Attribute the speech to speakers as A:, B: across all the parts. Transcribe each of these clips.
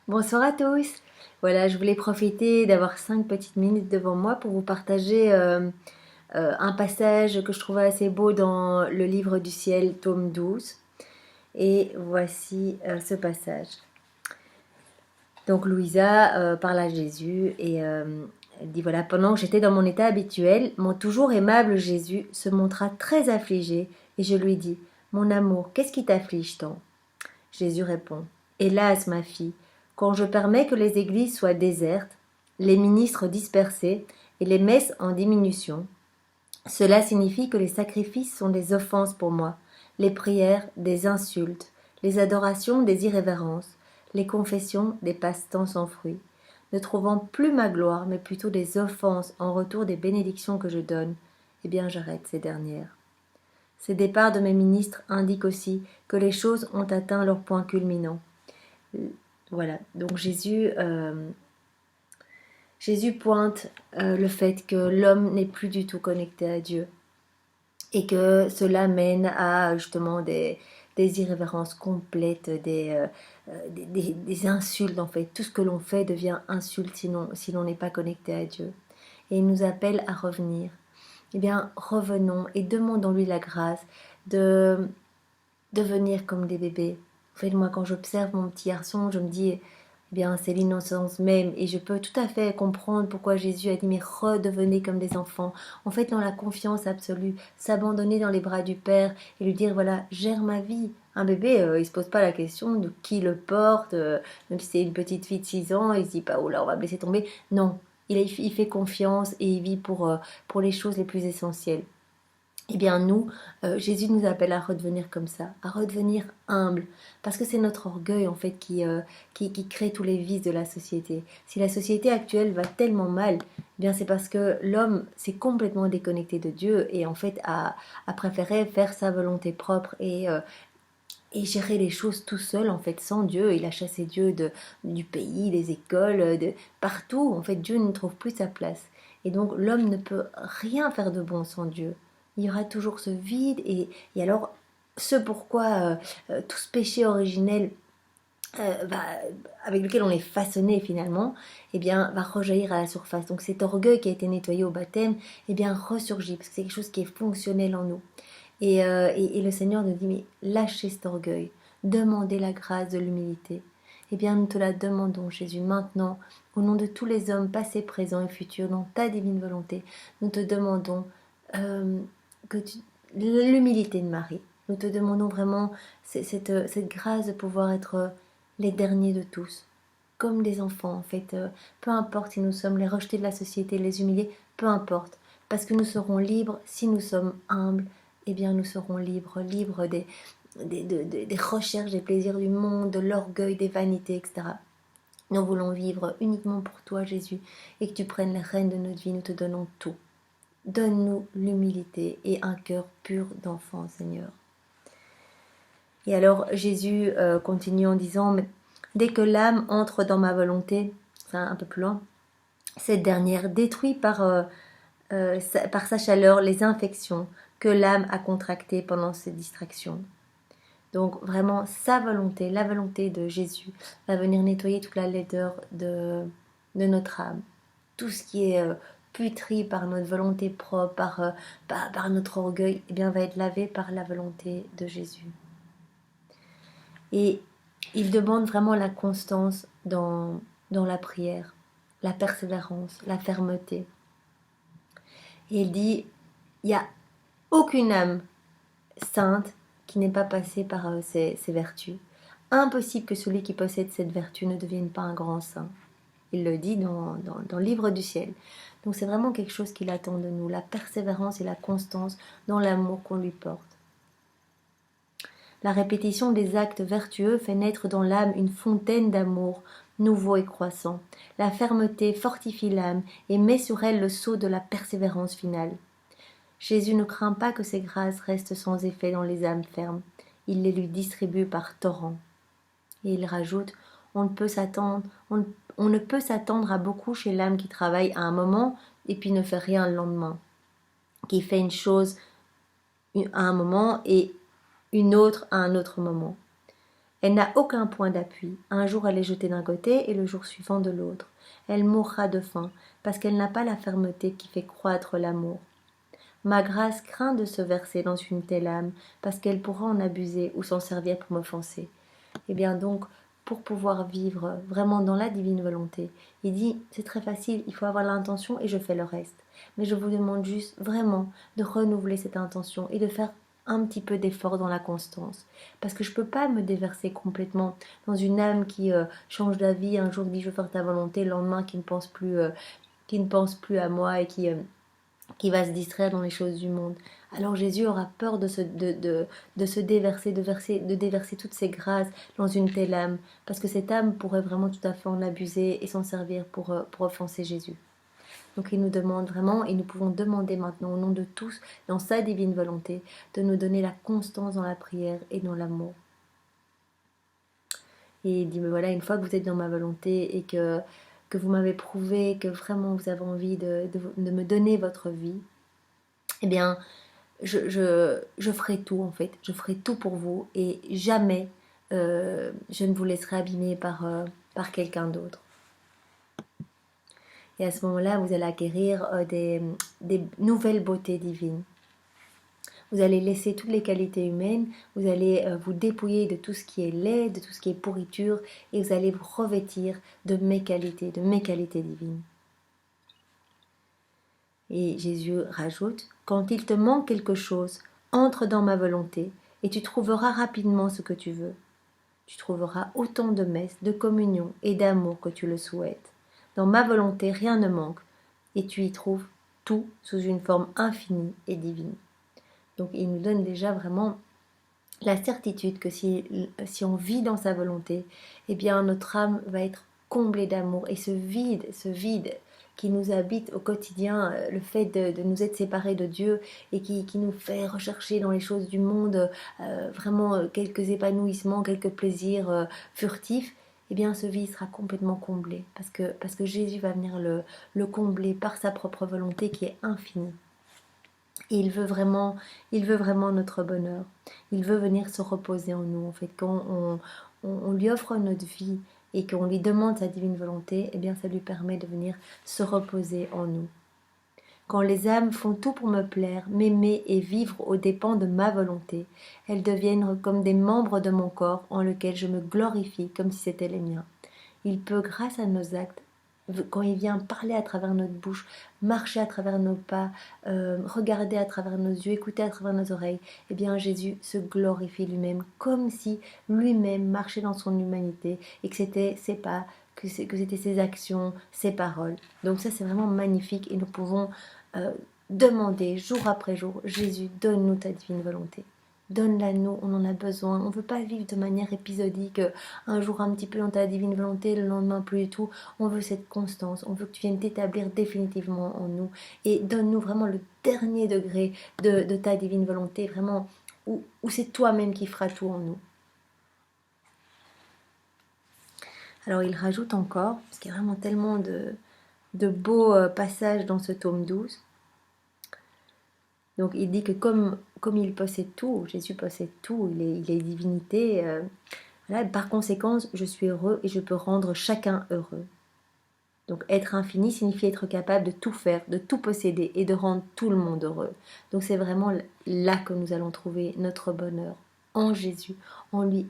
A: Bonsoir à tous. Voilà, je voulais profiter d'avoir 5 petites minutes devant moi pour vous partager un passage que je trouvais assez beau dans le livre du ciel, tome 12. Et voici ce passage. Donc Louisa parle à Jésus et elle dit voilà, pendant que j'étais dans mon état habituel, mon toujours aimable Jésus se montra très affligé et je lui dis, mon amour, qu'est-ce qui t'afflige tant? Jésus répond, hélas, ma fille, quand je permets que les églises soient désertes, les ministres dispersés et les messes en diminution, cela signifie que les sacrifices sont des offenses pour moi, les prières des insultes, les adorations des irrévérences, les confessions des passe-temps sans fruit. Ne trouvant plus ma gloire, mais plutôt des offenses en retour des bénédictions que je donne, eh bien j'arrête ces dernières. Ces départs de mes ministres indiquent aussi que les choses ont atteint leur point culminant. Voilà, donc Jésus pointe le fait que l'homme n'est plus du tout connecté à Dieu et que cela mène à justement des irrévérences complètes, des insultes en fait. Tout ce que l'on fait devient insulte si l'on n'est pas connecté à Dieu. Et il nous appelle à revenir. Eh bien, revenons et demandons-lui la grâce de devenir comme des bébés. En fait, moi, quand j'observe mon petit garçon, je me dis, eh bien, c'est l'innocence même. Et je peux tout à fait comprendre pourquoi Jésus a dit, mais redevenez comme des enfants. En fait, dans la confiance absolue, s'abandonner dans les bras du Père et lui dire, voilà, gère ma vie. Un bébé, il se pose pas la question de qui le porte, même si c'est une petite fille de 6 ans, il se dit pas, oh là, on va me laisser tomber. Non, il fait confiance et il vit pour les choses les plus essentielles. Eh bien nous, Jésus nous appelle à redevenir comme ça, à redevenir humble, parce que c'est notre orgueil en fait qui crée tous les vices de la société. Si la société actuelle va tellement mal, eh bien c'est parce que l'homme s'est complètement déconnecté de Dieu et en fait a préféré faire sa volonté propre et gérer les choses tout seul en fait sans Dieu. Il a chassé Dieu du pays, des écoles, de partout. En fait, Dieu ne trouve plus sa place. Et donc l'homme ne peut rien faire de bon sans Dieu. Il y aura toujours ce vide et alors ce pourquoi tout ce péché originel avec lequel on est façonné finalement, eh bien, va rejaillir à la surface. Donc cet orgueil qui a été nettoyé au baptême, eh bien, ressurgit, parce que c'est quelque chose qui est fonctionnel en nous. Et le Seigneur nous dit, mais lâchez cet orgueil, demandez la grâce de l'humilité. Eh bien, nous te la demandons, Jésus, maintenant, au nom de tous les hommes, passés, présents et futurs, dans ta divine volonté, nous te demandons euh, que l'humilité de Marie. Nous te demandons vraiment cette grâce de pouvoir être les derniers de tous, comme des enfants en fait. Peu importe si nous sommes les rejetés de la société, les humiliés, peu importe, parce que nous serons libres si nous sommes humbles. Eh bien, nous serons libres, libres des recherches, des plaisirs du monde, de l'orgueil, des vanités, etc. Nous voulons vivre uniquement pour toi, Jésus, et que tu prennes les rênes de notre vie. Nous te donnons tout. Donne-nous l'humilité et un cœur pur d'enfant, Seigneur. Et alors Jésus continue en disant, mais dès que l'âme entre dans ma volonté, c'est un peu plus loin, cette dernière détruit par sa chaleur les infections que l'âme a contractées pendant ses distractions. Donc vraiment sa volonté, la volonté de Jésus, va venir nettoyer toute la laideur de notre âme. Tout ce qui est putri par notre volonté propre, par notre orgueil, eh bien, va être lavé par la volonté de Jésus. Et il demande vraiment la constance dans la prière, la persévérance, la fermeté. Et il dit, il n'y a aucune âme sainte qui n'est pas passée par ces vertus. Impossible que celui qui possède cette vertu ne devienne pas un grand saint. Il le dit dans le livre du ciel. Donc c'est vraiment quelque chose qu'il attend de nous, la persévérance et la constance dans l'amour qu'on lui porte. La répétition des actes vertueux fait naître dans l'âme une fontaine d'amour nouveau et croissant. La fermeté fortifie l'âme et met sur elle le sceau de la persévérance finale. Jésus ne craint pas que ces grâces restent sans effet dans les âmes fermes. Il les lui distribue par torrents. Et il rajoute, on ne peut s'attendre à beaucoup chez l'âme qui travaille à un moment et puis ne fait rien le lendemain, qui fait une chose à un moment et une autre à un autre moment. Elle n'a aucun point d'appui. Un jour elle est jetée d'un côté et le jour suivant de l'autre. Elle mourra de faim, parce qu'elle n'a pas la fermeté qui fait croître l'amour. Ma grâce craint de se verser dans une telle âme, parce qu'elle pourra en abuser ou s'en servir pour m'offenser. Et bien donc, pour pouvoir vivre vraiment dans la divine volonté, il dit, c'est très facile, il faut avoir l'intention et je fais le reste. Mais je vous demande juste vraiment de renouveler cette intention et de faire un petit peu d'effort dans la constance. Parce que je ne peux pas me déverser complètement dans une âme qui change d'avis, un jour dit je veux faire ta volonté, le lendemain qui ne pense plus à moi et qui va se distraire dans les choses du monde. Alors Jésus aura peur de se déverser, de déverser toutes ses grâces dans une telle âme, parce que cette âme pourrait vraiment tout à fait en abuser et s'en servir pour offenser Jésus. Donc il nous demande vraiment, et nous pouvons demander maintenant au nom de tous, dans sa divine volonté, de nous donner la constance dans la prière et dans l'amour. Et il dit, mais voilà, une fois que vous êtes dans ma volonté et que vous m'avez prouvé que vraiment vous avez envie de me donner votre vie, eh bien, je ferai tout en fait. Je ferai tout pour vous et jamais je ne vous laisserai abîmer par quelqu'un d'autre. Et à ce moment-là, vous allez acquérir des nouvelles beautés divines. Vous allez laisser toutes les qualités humaines, vous allez vous dépouiller de tout ce qui est laid, de tout ce qui est pourriture, et vous allez vous revêtir de mes qualités divines. Et Jésus rajoute, quand il te manque quelque chose, entre dans ma volonté, et tu trouveras rapidement ce que tu veux. Tu trouveras autant de messes, de communion et d'amour que tu le souhaites. Dans ma volonté, rien ne manque, et tu y trouves tout sous une forme infinie et divine. Donc il nous donne déjà vraiment la certitude que si on vit dans sa volonté, eh bien notre âme va être comblée d'amour. Et ce vide qui nous habite au quotidien, le fait de nous être séparés de Dieu et qui nous fait rechercher dans les choses du monde vraiment quelques épanouissements, quelques plaisirs furtifs, eh bien ce vide sera complètement comblé parce que Jésus va venir le combler par sa propre volonté qui est infinie. Et il veut vraiment notre bonheur. Il veut venir se reposer en nous. En fait, quand on lui offre notre vie et qu'on lui demande sa divine volonté, eh bien, ça lui permet de venir se reposer en nous. Quand les âmes font tout pour me plaire, m'aimer et vivre aux dépens de ma volonté, elles deviennent comme des membres de mon corps en lequel je me glorifie comme si c'était les miens. Il peut, grâce à nos actes, quand il vient parler à travers notre bouche, marcher à travers nos pas, regarder à travers nos yeux, écouter à travers nos oreilles, eh bien Jésus se glorifie lui-même comme si lui-même marchait dans son humanité et que c'était ses pas, que c'était ses actions, ses paroles. Donc ça c'est vraiment magnifique et nous pouvons demander jour après jour, Jésus, donne-nous ta divine volonté. Donne-la nous, on en a besoin. On ne veut pas vivre de manière épisodique, un jour un petit peu dans ta divine volonté, le lendemain plus du tout. On veut cette constance, on veut que tu viennes t'établir définitivement en nous. Et donne-nous vraiment le dernier degré de ta divine volonté, vraiment, où c'est toi-même qui feras tout en nous. Alors il rajoute encore, parce qu'il y a vraiment tellement de beaux passages dans ce tome 12. Donc il dit que comme il possède tout, Jésus possède tout, il est divinité, voilà, par conséquent je suis heureux et je peux rendre chacun heureux. Donc être infini signifie être capable de tout faire, de tout posséder et de rendre tout le monde heureux. Donc c'est vraiment là que nous allons trouver notre bonheur, en Jésus, en lui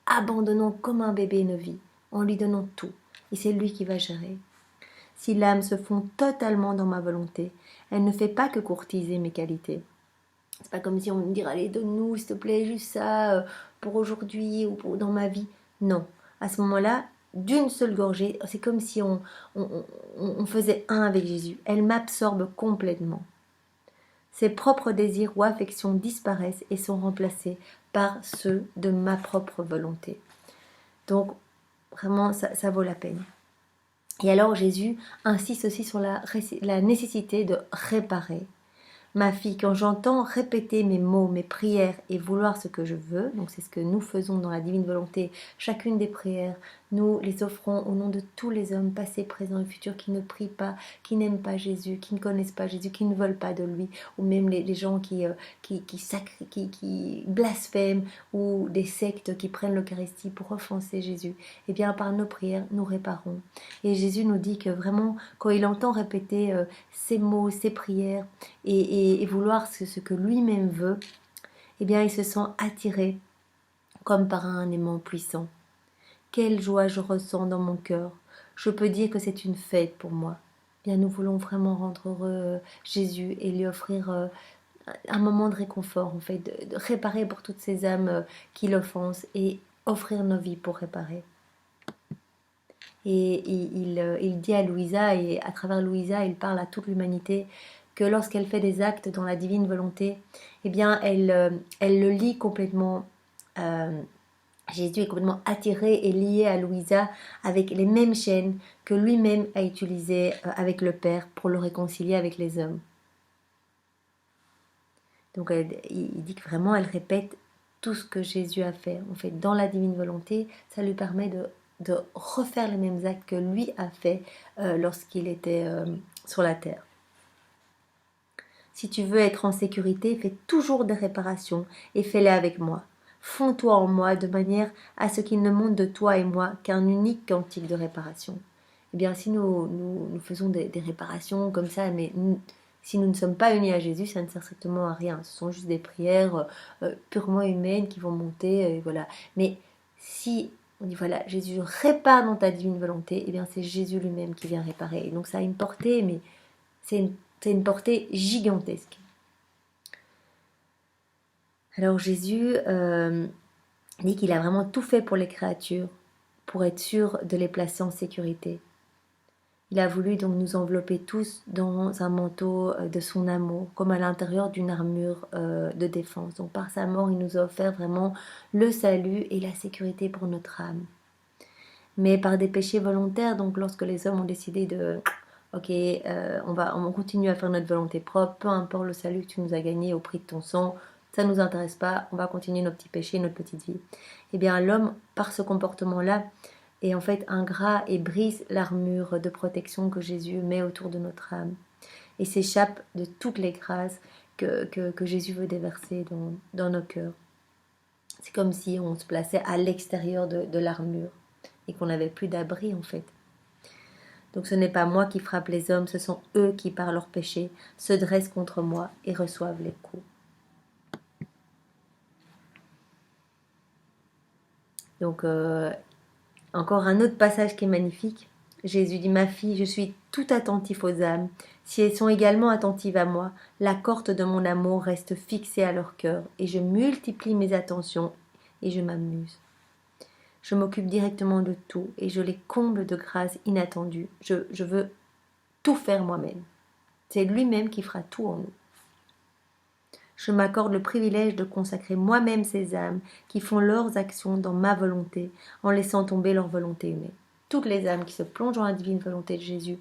A: abandonnant comme un bébé nos vies, en lui donnant tout. Et c'est lui qui va gérer. Si l'âme se fond totalement dans ma volonté, elle ne fait pas que courtiser mes qualités. C'est pas comme si on me dirait allez donne-nous s'il te plaît juste ça pour aujourd'hui ou dans ma vie. Non, à ce moment-là, d'une seule gorgée, c'est comme si on faisait un avec Jésus. Elle m'absorbe complètement. Ses propres désirs ou affections disparaissent et sont remplacés par ceux de ma propre volonté. Donc vraiment ça vaut la peine. Et alors Jésus insiste aussi sur la nécessité de réparer. Ma fille, quand j'entends répéter mes mots, mes prières et vouloir ce que je veux, donc c'est ce que nous faisons dans la divine volonté, chacune des prières nous les offrons au nom de tous les hommes, passés, présents et futurs, qui ne prient pas, qui n'aiment pas Jésus, qui ne connaissent pas Jésus, qui ne veulent pas de lui, ou même les gens qui blasphèment, ou des sectes qui prennent l'Eucharistie pour offenser Jésus. Eh bien, par nos prières, nous réparons. Et Jésus nous dit que vraiment, quand il entend répéter ces mots, ces prières, et vouloir ce que lui-même veut, eh bien, il se sent attiré comme par un aimant puissant. Quelle joie je ressens dans mon cœur. Je peux dire que c'est une fête pour moi. Eh bien, nous voulons vraiment rendre heureux Jésus et lui offrir un moment de réconfort, en fait, de réparer pour toutes ces âmes qui l'offensent et offrir nos vies pour réparer. Et il dit à Louisa, et à travers Louisa, il parle à toute l'humanité, que lorsqu'elle fait des actes dans la divine volonté, eh bien, elle le lie complètement. Jésus est complètement attiré et lié à Louisa avec les mêmes chaînes que lui-même a utilisées avec le Père pour le réconcilier avec les hommes. Donc il dit que vraiment elle répète tout ce que Jésus a fait. En fait, dans la divine volonté, ça lui permet de refaire les mêmes actes que lui a fait lorsqu'il était sur la terre. Si tu veux être en sécurité, fais toujours des réparations et fais-les avec moi. Fonds-toi en moi de manière à ce qu'il ne monte de toi et moi qu'un unique cantique de réparation. Eh bien, si nous faisons des réparations comme ça, mais si nous ne sommes pas unis à Jésus, ça ne sert strictement à rien. Ce sont juste des prières purement humaines qui vont monter, voilà. Mais si on dit voilà, Jésus répare dans ta divine volonté, eh bien c'est Jésus lui-même qui vient réparer. Et donc ça a une portée, mais c'est une portée gigantesque. Alors Jésus dit qu'il a vraiment tout fait pour les créatures, pour être sûr de les placer en sécurité. Il a voulu donc nous envelopper tous dans un manteau de son amour, comme à l'intérieur d'une armure de défense. Donc par sa mort, il nous a offert vraiment le salut et la sécurité pour notre âme. Mais par des péchés volontaires, donc lorsque les hommes ont décidé de ok, on continue à faire notre volonté propre, peu importe le salut que tu nous as gagné au prix de ton sang, ça ne nous intéresse pas, on va continuer nos petits péchés, notre petite vie. Eh bien l'homme, par ce comportement-là, est en fait ingrat et brise l'armure de protection que Jésus met autour de notre âme et s'échappe de toutes les grâces que Jésus veut déverser dans nos cœurs. C'est comme si on se plaçait à l'extérieur de l'armure et qu'on n'avait plus d'abri en fait. Donc ce n'est pas moi qui frappe les hommes, ce sont eux qui, par leurs péchés, se dressent contre moi et reçoivent les coups. Donc encore un autre passage qui est magnifique. Jésus dit, ma fille, je suis tout attentif aux âmes. Si elles sont également attentives à moi, la corde de mon amour reste fixée à leur cœur, et je multiplie mes attentions, et je m'amuse. Je m'occupe directement de tout, et je les comble de grâces inattendues. Je veux tout faire moi-même. C'est lui-même qui fera tout en nous. Je m'accorde le privilège de consacrer moi-même ces âmes qui font leurs actions dans ma volonté, en laissant tomber leur volonté humaine. Toutes les âmes qui se plongent dans la divine volonté de Jésus,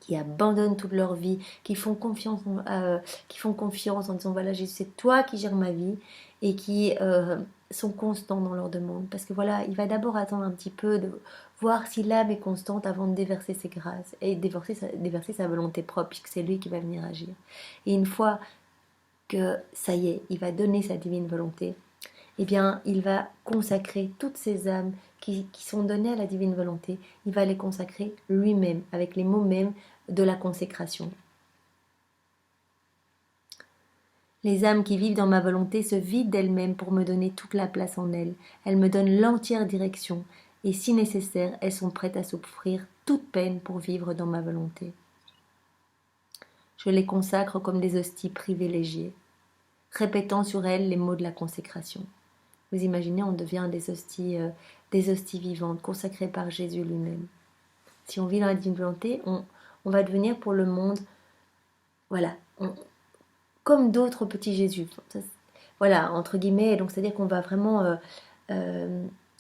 A: qui abandonnent toute leur vie, qui font confiance en disant voilà Jésus, c'est toi qui gères ma vie, et qui sont constants dans leur demande. Parce que voilà, il va d'abord attendre un petit peu de voir si l'âme est constante avant de déverser ses grâces et déverser sa volonté propre, puisque c'est lui qui va venir agir. Et une fois que ça y est, il va donner sa divine volonté, eh bien, il va consacrer toutes ces âmes qui sont données à la divine volonté, il va les consacrer lui-même, avec les mots mêmes de la consécration. Les âmes qui vivent dans ma volonté se vident d'elles-mêmes pour me donner toute la place en elles. Elles me donnent l'entière direction, et si nécessaire, elles sont prêtes à souffrir toute peine pour vivre dans ma volonté. Je les consacre comme des hosties privilégiées, répétant sur elles les mots de la consécration. Vous imaginez, on devient des hosties vivantes, consacrées par Jésus lui-même. Si on vit dans la divine volonté, on va devenir pour le monde, voilà, comme d'autres petits Jésus. Voilà, entre guillemets, donc c'est-à-dire qu'on va vraiment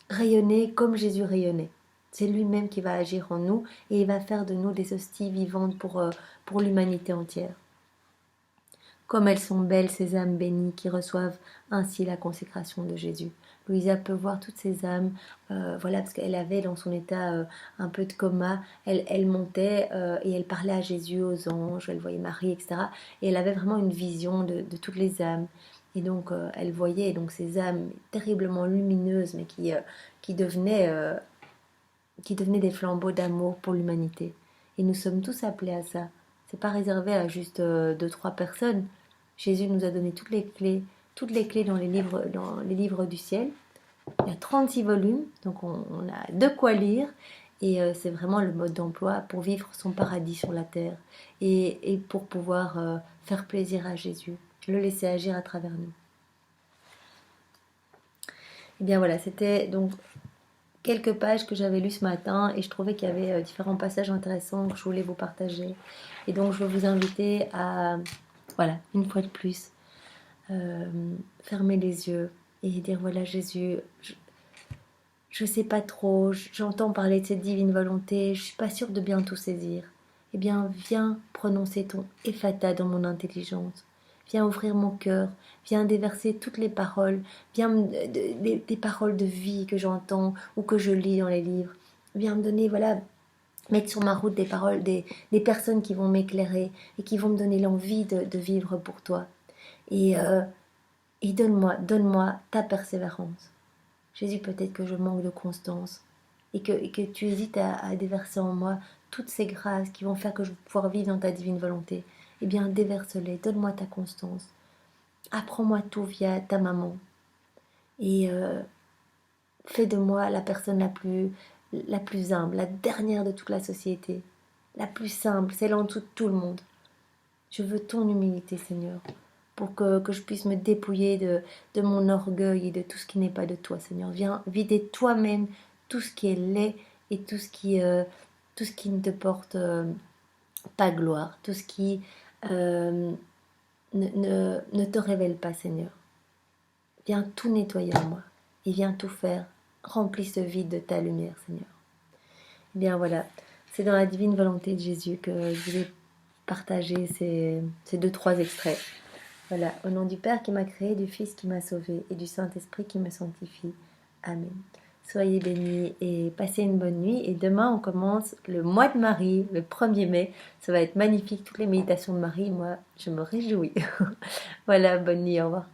A: rayonner comme Jésus rayonnait. C'est lui-même qui va agir en nous et il va faire de nous des hosties vivantes pour l'humanité entière. Comme elles sont belles ces âmes bénies qui reçoivent ainsi la consécration de Jésus. Louisa peut voir toutes ces âmes, voilà, parce qu'elle avait dans son état un peu de coma, elle montait et elle parlait à Jésus, aux anges, elle voyait Marie, etc. Et elle avait vraiment une vision de toutes les âmes. Et donc elle voyait donc ces âmes terriblement lumineuses, mais qui devenaient des flambeaux d'amour pour l'humanité. Et nous sommes tous appelés à ça. C'est pas réservé à juste deux, trois personnes. Jésus nous a donné toutes les clés dans les livres du ciel. Il y a 36 volumes, donc on a de quoi lire. Et c'est vraiment le mode d'emploi pour vivre son paradis sur la terre et pour pouvoir faire plaisir à Jésus, le laisser agir à travers nous. Et bien voilà, c'était donc quelques pages que j'avais lues ce matin et je trouvais qu'il y avait différents passages intéressants que je voulais vous partager. Et donc je veux vous inviter à, voilà, une fois de plus, euh, fermer les yeux et dire voilà Jésus, je sais pas trop, j'entends parler de cette divine volonté, je suis pas sûre de bien tout saisir. Eh bien, viens prononcer ton ephata dans mon intelligence. Viens ouvrir mon cœur, viens déverser toutes les paroles, viens des paroles de vie que j'entends ou que je lis dans les livres. Viens me donner, voilà, mettre sur ma route des paroles, des personnes qui vont m'éclairer et qui vont me donner l'envie de vivre pour toi. Et, euh, et donne-moi ta persévérance. Jésus, peut-être que je manque de constance et que tu hésites à déverser en moi toutes ces grâces qui vont faire que je vais pouvoir vivre dans ta divine volonté. Eh bien, déverse-les, donne-moi ta constance. Apprends-moi tout via ta maman. Et fais de moi la personne la plus humble, la dernière de toute la société, la plus simple, celle en dessous de tout le monde. Je veux ton humilité, Seigneur, pour que je puisse me dépouiller de mon orgueil et de tout ce qui n'est pas de toi, Seigneur. Viens vider toi-même tout ce qui est laid et tout ce qui ne te porte pas gloire, tout ce qui euh, ne te révèle pas, Seigneur. Viens tout nettoyer en moi et viens tout faire. Remplis ce vide de ta lumière, Seigneur. Eh bien voilà, c'est dans la divine volonté de Jésus que je voulais partager ces deux, trois extraits. Voilà, au nom du Père qui m'a créé, du Fils qui m'a sauvé et du Saint-Esprit qui me sanctifie. Amen. Soyez bénis et passez une bonne nuit. Et demain, on commence le mois de Marie, le 1er mai. Ça va être magnifique, toutes les méditations de Marie. Moi, je me réjouis. Voilà, bonne nuit, au revoir.